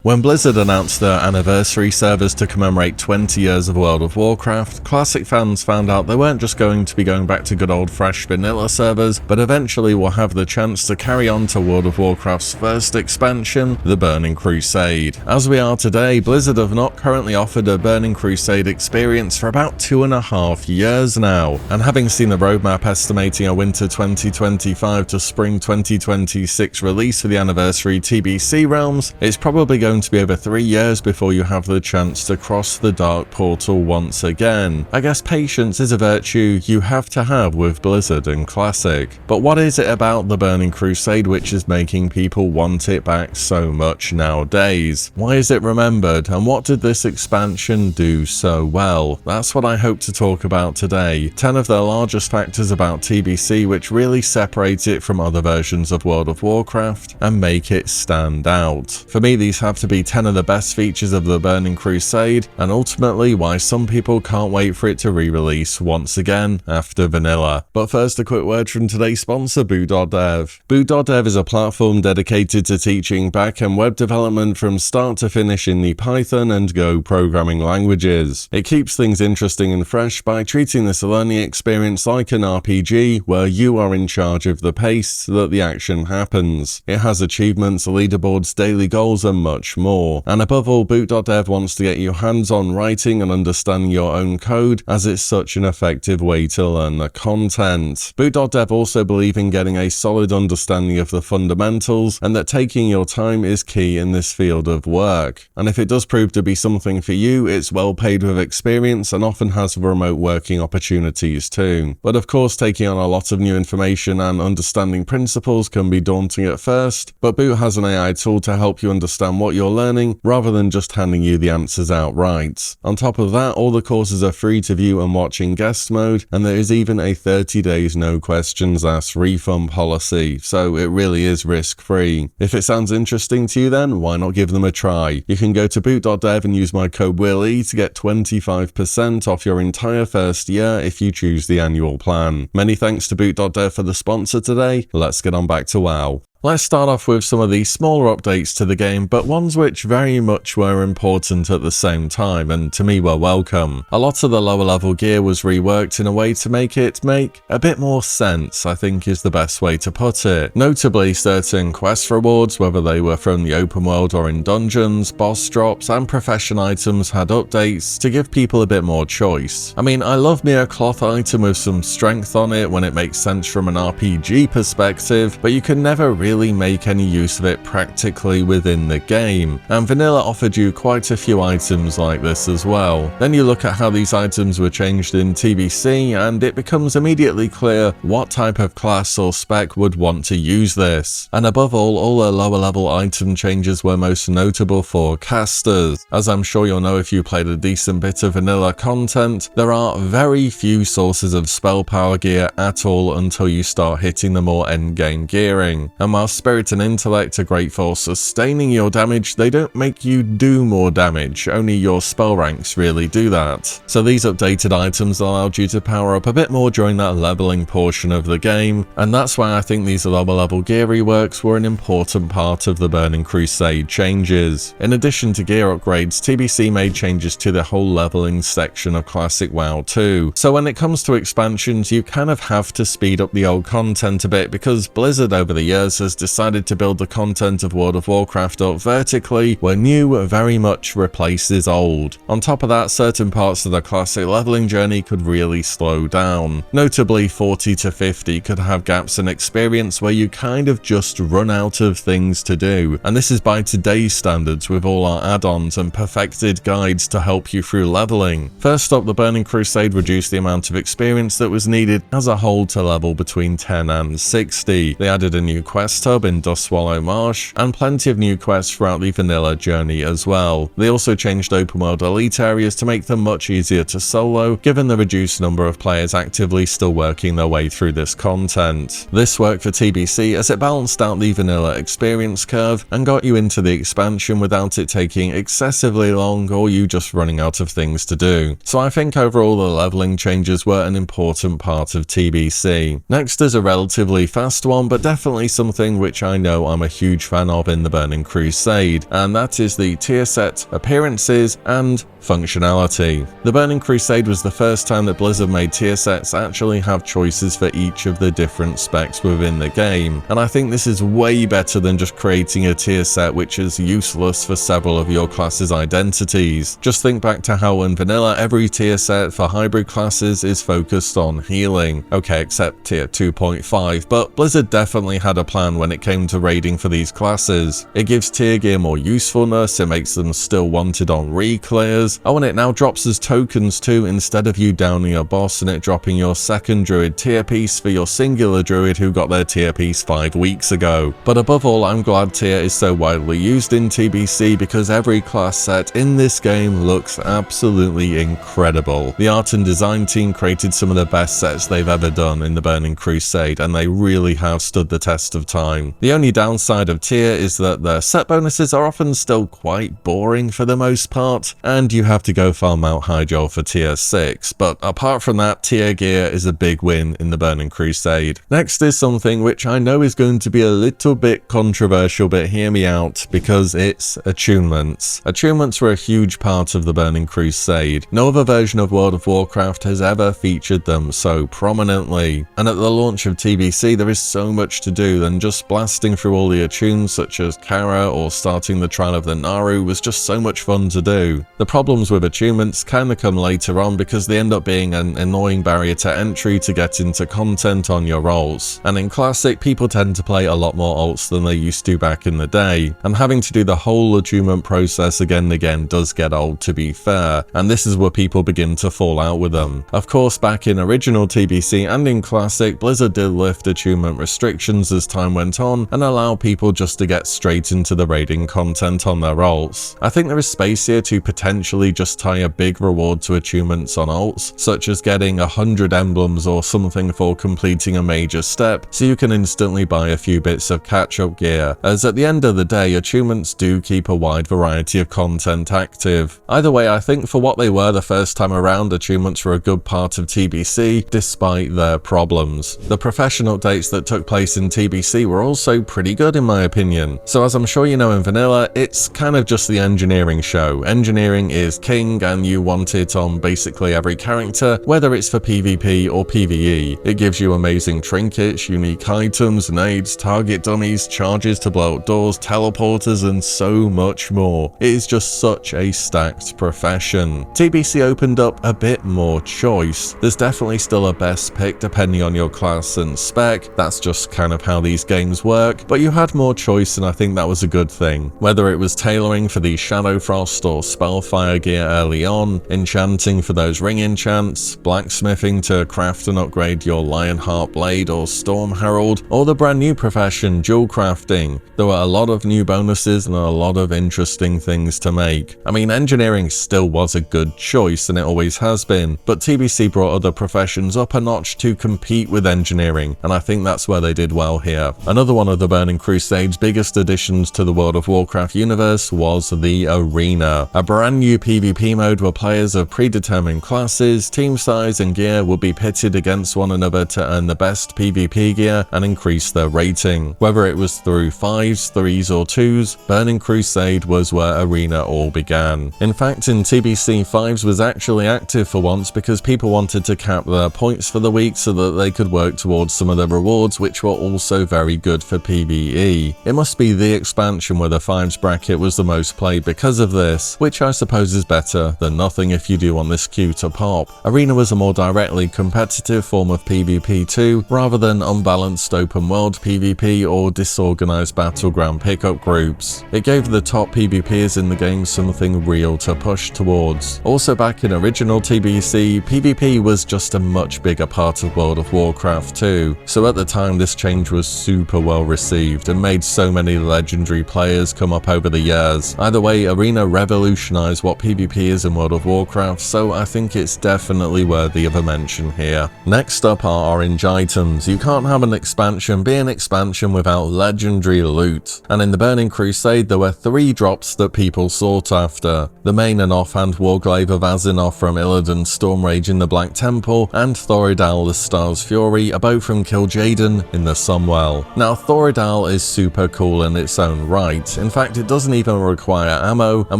When Blizzard announced their anniversary servers to commemorate 20 years of World of Warcraft, Classic fans found out they weren't just going to be going back to good old fresh vanilla servers, but eventually will have the chance to carry on to World of Warcraft's first expansion, the Burning Crusade. As we are today, Blizzard have not currently offered a Burning Crusade experience for about 2.5 years now, and having seen the roadmap estimating a winter 2025 to spring 2026 release for the anniversary TBC realms, it's probably going to be over 3 years before you have the chance to cross the dark portal once again. I guess patience is a virtue you have to have with Blizzard and Classic. But what is it about the Burning Crusade which is making people want it back so much nowadays? Why is it remembered, and what did this expansion do so well? That's what I hope to talk about today. 10 of the largest factors about TBC which really separate it from other versions of World of Warcraft and make it stand out. For me, these have to be 10 of the best features of the Burning Crusade, and ultimately why some people can't wait for it to re-release once again after vanilla. But first, a quick word from today's sponsor, Boot.dev. Boot.dev is a platform dedicated to teaching back-end web development from start to finish in the Python and Go programming languages. It keeps things interesting and fresh by treating this learning experience like an RPG, where you are in charge of the pace that the action happens. It has achievements, leaderboards, daily goals, and much more. And above all, Boot.dev wants to get you hands-on writing and understanding your own code, as it's such an effective way to learn the content. Boot.dev also believe in getting a solid understanding of the fundamentals, and that taking your time is key in this field of work. And if it does prove to be something for you, it's well paid with experience and often has remote working opportunities too. But of course, taking on a lot of new information and understanding principles can be daunting at first, but Boot has an AI tool to help you understand what you're learning, rather than just handing you the answers outright. On top of that, all the courses are free to view and watch in guest mode, and there is even a 30 days no questions asked refund policy, so it really is risk-free. If it sounds interesting to you then, why not give them a try? You can go to boot.dev and use my code WILLE to get 25% off your entire first year if you choose the annual plan. Many thanks to boot.dev for the sponsor today. Let's get on back to WoW. Let's start off with some of the smaller updates to the game, but ones which very much were important at the same time, and to me were welcome. A lot of the lower level gear was reworked in a way to make it make a bit more sense, I think is the best way to put it. Notably, certain quest rewards, whether they were from the open world or in dungeons, boss drops, and profession items had updates to give people a bit more choice. I mean, I love me a cloth item with some strength on it when it makes sense from an RPG perspective, but you can never really make any use of it practically within the game, and vanilla offered you quite a few items like this as well. Then you look at how these items were changed in TBC, and it becomes immediately clear what type of class or spec would want to use this. And above all the lower level item changes were most notable for casters. As I'm sure you'll know if you played a decent bit of vanilla content, there are very few sources of spell power gear at all until you start hitting the more endgame gearing. And while Spirit and Intellect are great for sustaining your damage, they don't make you do more damage, only your spell ranks really do that. So these updated items allowed you to power up a bit more during that leveling portion of the game, and that's why I think these lower level gear reworks were an important part of the Burning Crusade changes. In addition to gear upgrades, TBC made changes to the whole leveling section of Classic WoW too. So when it comes to expansions, you kind of have to speed up the old content a bit, because Blizzard over the years has decided to build the content of World of Warcraft up vertically, where new very much replaces old. On top of that, certain parts of the classic leveling journey could really slow down. Notably, 40 to 50 could have gaps in experience where you kind of just run out of things to do, and this is by today's standards with all our add-ons and perfected guides to help you through leveling. First up, the Burning Crusade reduced the amount of experience that was needed as a whole to level between 10 and 60. They added a new quest hub in Dustswallow Marsh, and plenty of new quests throughout the vanilla journey as well. They also changed open world elite areas to make them much easier to solo, given the reduced number of players actively still working their way through this content. This worked for TBC as it balanced out the vanilla experience curve and got you into the expansion without it taking excessively long or you just running out of things to do. So I think overall the leveling changes were an important part of TBC. Next is a relatively fast one, but definitely something something which I know I'm a huge fan of in the Burning Crusade, and that is the tier set appearances and functionality. The Burning Crusade was the first time that Blizzard made tier sets actually have choices for each of the different specs within the game, and I think this is way better than just creating a tier set which is useless for several of your class's identities. Just think back to how in vanilla every tier set for hybrid classes is focused on healing. Okay, except tier 2.5, but Blizzard definitely had a plan when it came to raiding for these classes. It gives tier gear more usefulness, it makes them still wanted on re-clears. Oh, and it now drops as tokens too, instead of you downing a boss and it dropping your second druid tier piece for your singular druid who got their tier piece 5 weeks ago. But above all, I'm glad tier is so widely used in TBC because every class set in this game looks absolutely incredible. The art and design team created some of the best sets they've ever done in the Burning Crusade, and they really have stood the test of time. The only downside of tier is that the set bonuses are often still quite boring for the most part, and you have to go farm out Hyjal for tier 6, but apart from that, tier gear is a big win in the Burning Crusade. Next is something which I know is going to be a little bit controversial, but hear me out, because it's attunements. Attunements were a huge part of the Burning Crusade. No other version of World of Warcraft has ever featured them so prominently, and at the launch of TBC there is so much to do than just blasting through all the attunes such as Kara or starting the Trial of the Naru was just so much fun to do. The problems with attunements kinda come later on because they end up being an annoying barrier to entry to get into content on your roles. And in Classic, people tend to play a lot more alts than they used to back in the day, and having to do the whole attunement process again and again does get old, to be fair, and this is where people begin to fall out with them. Of course, back in original TBC and in Classic, Blizzard did lift attunement restrictions as time went on and allow people just to get straight into the raiding content on their alts. I think there is space here to potentially just tie a big reward to attunements on alts, such as getting 100 emblems or something for completing a major step, so you can instantly buy a few bits of catch-up gear, as at the end of the day, attunements do keep a wide variety of content active. Either way, I think for what they were the first time around, attunements were a good part of TBC, despite their problems. The profession updates that took place in TBC were also pretty good in my opinion. So as I'm sure you know in vanilla, it's kind of just the engineering show. Engineering is king and you want it on basically every character, whether it's for PvP or PvE. It gives you amazing trinkets, unique items, nades, target dummies, charges to blow up doors, teleporters, and so much more. It is just such a stacked profession. TBC opened up a bit more choice. There's definitely still a best pick depending on your class and spec, that's just kind of how these games work, but you had more choice and I think that was a good thing. Whether it was tailoring for the Shadowfrost or Spellfire gear early on, enchanting for those ring enchants, blacksmithing to craft and upgrade your Lionheart Blade or Storm Herald, or the brand new profession, jewel crafting. There were a lot of new bonuses and a lot of interesting things to make. I mean, engineering still was a good choice and it always has been, but TBC brought other professions up a notch to compete with engineering, and I think that's where they did well here. Another one of the Burning Crusade's biggest additions to the World of Warcraft universe was the Arena, a brand new PvP mode where players of predetermined classes, team size and gear would be pitted against one another to earn the best PvP gear and increase their rating. Whether it was through 5s, 3s or 2s, Burning Crusade was where Arena all began. In fact, in TBC, 5s was actually active for once because people wanted to cap their points for the week so that they could work towards some of the rewards, which were also very good for PvE. It must be the expansion where the 5s bracket was the most played because of this, which I suppose is better than nothing if you do want this queue to pop. Arena was a more directly competitive form of PvP too, rather than unbalanced open world PvP or disorganized battleground pickup groups. It gave the top PvPers in the game something real to push towards. Also back in original TBC, PvP was just a much bigger part of World of Warcraft too, so at the time this change was super well received and made so many legendary players come up over the years. Either way, Arena revolutionized what PvP is in World of Warcraft, so I think it's definitely worthy of a mention here. Next up are orange items. You can't have an expansion be an expansion without legendary loot, and in the Burning Crusade there were 3 drops that people sought after. The main and offhand Warglaive of Azinov from Illidan Stormrage in the Black Temple, and Thoridal the Star's Fury are both from Kil'jaeden in the Sunwell. Now, Thoradal is super cool in its own right. In fact, it doesn't even require ammo and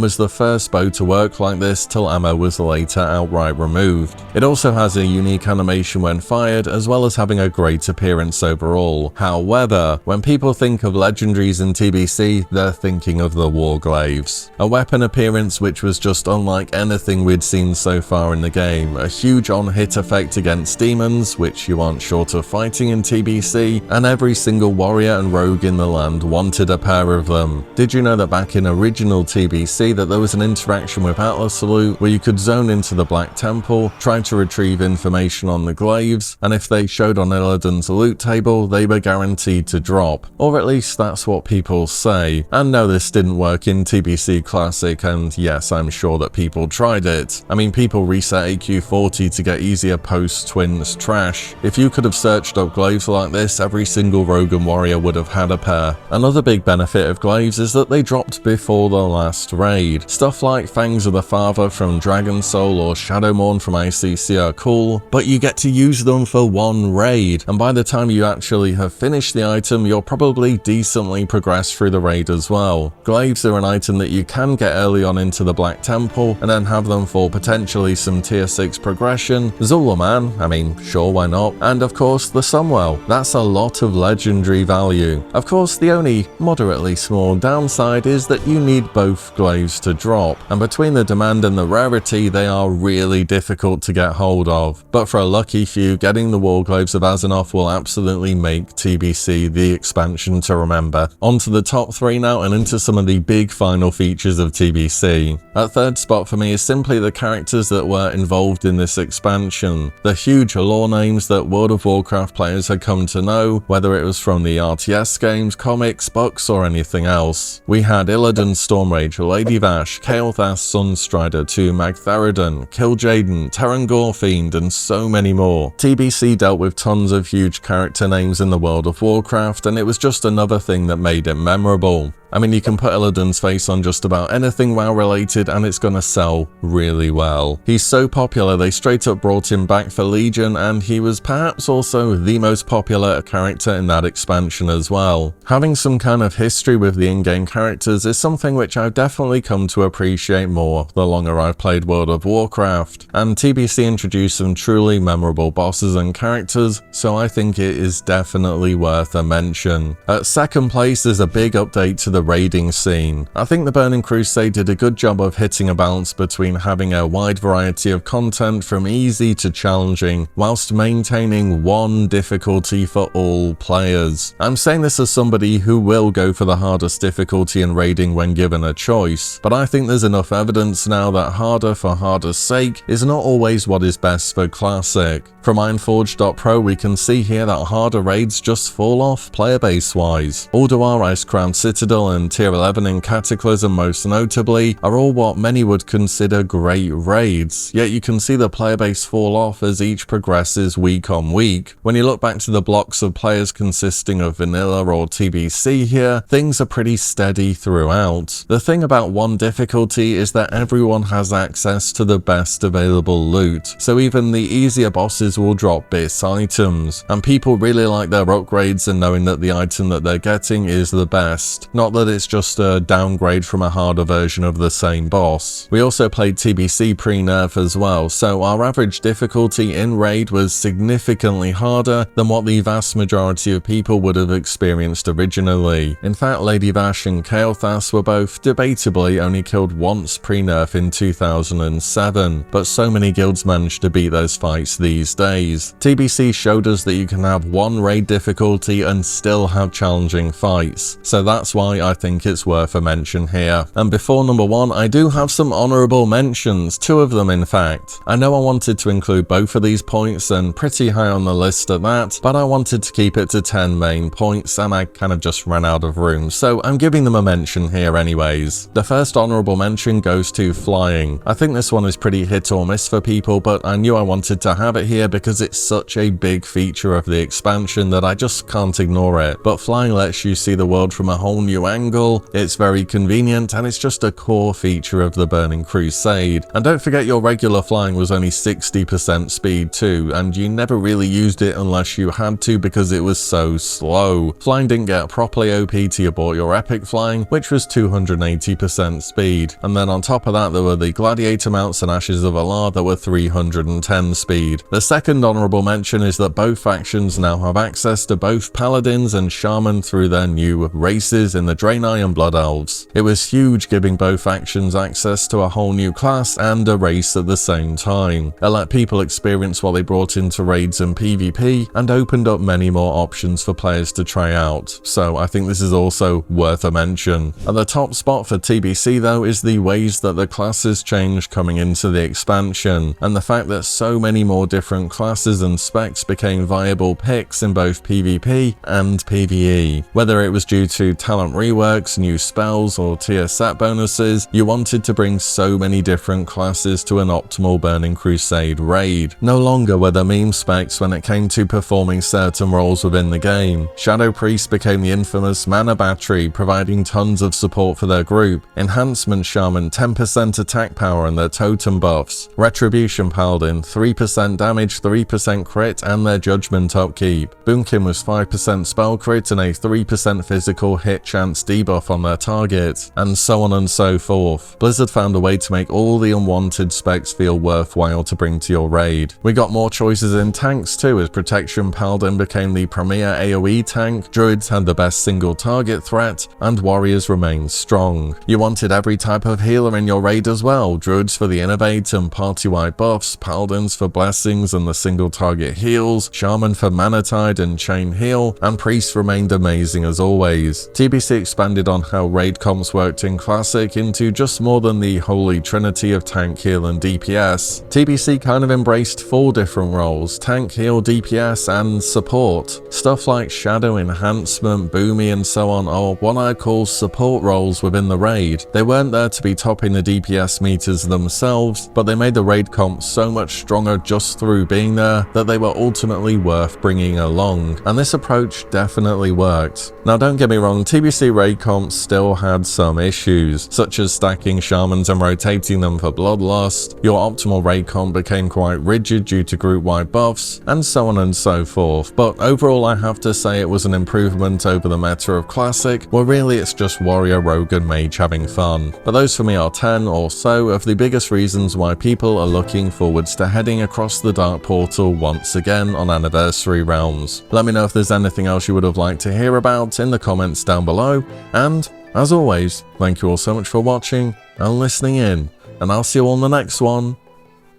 was the first bow to work like this till ammo was later outright removed. It also has a unique animation when fired, as well as having a great appearance overall. However, when people think of legendaries in TBC, they're thinking of the Warglaives. A weapon appearance which was just unlike anything we'd seen so far in the game. A huge on-hit effect against demons, which you aren't short of fighting in TBC, and every single warrior and rogue in the land wanted a pair of them. Did you know that back in original TBC that there was an interaction with Atlas Salute where you could zone into the Black Temple, try to retrieve information on the glaives, and if they showed on Illidan's loot table, they were guaranteed to drop. Or at least that's what people say. And no, this didn't work in TBC Classic, and yes, I'm sure that people tried it. I mean, people reset AQ40 to get easier post-twins trash. If you could have searched up glaives like this, every single rogue and warrior would have had a pair. Another big benefit of glaives is that they dropped before the last raid. Stuff like Fangs of the Father from Dragon Soul or Shadowmourne from ICC are cool, but you get to use them for one raid, and by the time you actually have finished the item, you're probably decently progressed through the raid as well. Glaives are an item that you can get early on into the Black Temple, and then have them for potentially some tier 6 progression. Zulaman, I mean, sure, why not? And of course, the Sunwell. That's a lot of legendary value. Of course, the only moderately small downside is that you need both glaives to drop, and between the demand and the rarity, they are really difficult to get hold of. But for a lucky few, getting the Warglaives of Azzinoth will absolutely make TBC the expansion to remember. On to the top 3 now, and into some of the big final features of TBC. At third spot for me is simply the characters that were involved in this expansion. The huge lore names that World of Warcraft players had come to know, whether it was from the RTS games, comics, books, or anything else. We had Illidan Stormrage, Lady Vash, Kael'thas Sunstrider, 2 Magtheridon, Kil'jaeden, Terran Gorefiend, and so many more. TBC dealt with tons of huge character names in the World of Warcraft, and it was just another thing that made it memorable. I mean, you can put Illidan's face on just about anything WoW related and it's gonna sell really well. He's so popular they straight up brought him back for Legion, and he was perhaps also the most popular character in that expansion as well. Having some kind of history with the in-game characters is something which I've definitely come to appreciate more the longer I've played World of Warcraft, and TBC introduced some truly memorable bosses and characters, so I think it is definitely worth a mention. At second place is a big update to the raiding scene. I think the Burning Crusade did a good job of hitting a balance between having a wide variety of content from easy to challenging, whilst maintaining one difficulty for all players. I'm saying this as somebody who will go for the hardest difficulty in raiding when given a choice, but I think there's enough evidence now that harder for harder's sake is not always what is best for Classic. From Ironforge.pro we can see here that harder raids just fall off player base wise. Ulduar, Icecrown Citadel, and Tier 11 in Cataclysm most notably are all what many would consider great raids, yet you can see the player base fall off as each progresses week on week. When you look back to the blocks of players consisting of vanilla or TBC here, things are pretty steady throughout. The thing about one difficulty is that everyone has access to the best available loot, so even the easier bosses will drop base items, and people really like their upgrades and knowing that the item that they're getting is the best, not that it's just a downgrade from a harder version of the same boss. We also played TBC pre-nerf as well, so our average difficulty in raid was significantly harder than what the vast majority of people would have experienced originally. In fact, Lady Vash and Kael'thas were both debatably only killed once pre-nerf in 2007, but so many guilds managed to beat those fights these days. TBC showed us that you can have one raid difficulty and still have challenging fights, so that's why I think it's worth a mention here. And before number 1, I do have some honourable mentions, 2 of them in fact. I know I wanted to include both of these points and pretty high on the list at that, but I wanted to keep it to 10 main points and I kind of just ran out of room, so I'm giving them a mention here anyways. The first honourable mention goes to flying. I think this one is pretty hit or miss for people, but I knew I wanted to have it here because it's such a big feature of the expansion that I just can't ignore it. But flying lets you see the world from a whole new angle, it's very convenient, and it's just a core feature of the Burning Crusade. And don't forget your regular flying was only 60% speed too, and you never really used it unless you had to because it was so slow. Flying didn't get properly OP till you bought your epic flying, which was 280% speed. And then on top of that there were the gladiator mounts and Ashes of Allah that were 310 speed. The second honourable mention is that both factions now have access to both paladins and shaman through their new races in the Draenei and Blood Elves. It was huge giving both factions access to a whole new class and a race at the same time. It let people experience what they brought into raids and PvP and opened up many more options for players to try out, so I think this is also worth a mention. At the top spot for TBC though is the ways that the classes changed coming into the expansion, and the fact that so many more different classes and specs became viable picks in both PvP and PvE. Whether it was due to talent reworks, new spells, or tier set bonuses, you wanted to bring so many different classes to an optimal Burning Crusade raid. No longer were there meme specs when it came to performing certain roles within the game. Shadow Priest became the infamous mana battery, providing tons of support for their group. Enhancement Shaman 10% attack power and their totem buffs. Retribution Paladin 3% damage, 3% crit and their judgment upkeep. Boomkin was 5% spell crit and a 3% physical hit chance debuff on their target, and so on and so forth. Blizzard found a way to make all the unwanted specs feel worthwhile to bring to your raid. We got more choices in tanks too, as Protection Paladin became the premier AoE tank, Druids had the best single target threat, and Warriors remained strong. You wanted every type of healer in your raid as well, Druids for the innovate and party-wide buffs, Paladins for blessings and the single target heals, Shaman for mana tide and chain heal, and Priests remained amazing as always. TBC expanded on how raid comps worked in Classic into just more than the holy trinity of tank, heal and DPS. TBC kind of embraced 4 different roles: tank, heal, DPS and support. Stuff like shadow, enhancement, boomy and so on are what I call support roles within the raid. They weren't there to be topping the DPS meters themselves, but they made the raid comp so much stronger just through being there that they were ultimately worth bringing along, and this approach definitely worked. Now don't get me wrong, TBC raid comps still had some issues, such as stacking shamans and rotating them for bloodlust. Your optimal raid comp became quite rigid due to group-wide buffs, and so on and so forth, but overall I have to say it was an improvement over the meta of Classic, where really it's just warrior, rogue and mage having fun. But those for me are 10 or so of the biggest reasons why people are looking forwards to heading across the Dark Portal once again on Anniversary Realms. Let me know if there's anything else you would have liked to hear about in the comments down below, and as always, thank you all so much for watching and listening in, and I'll see you all in the next one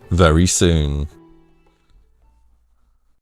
very soon.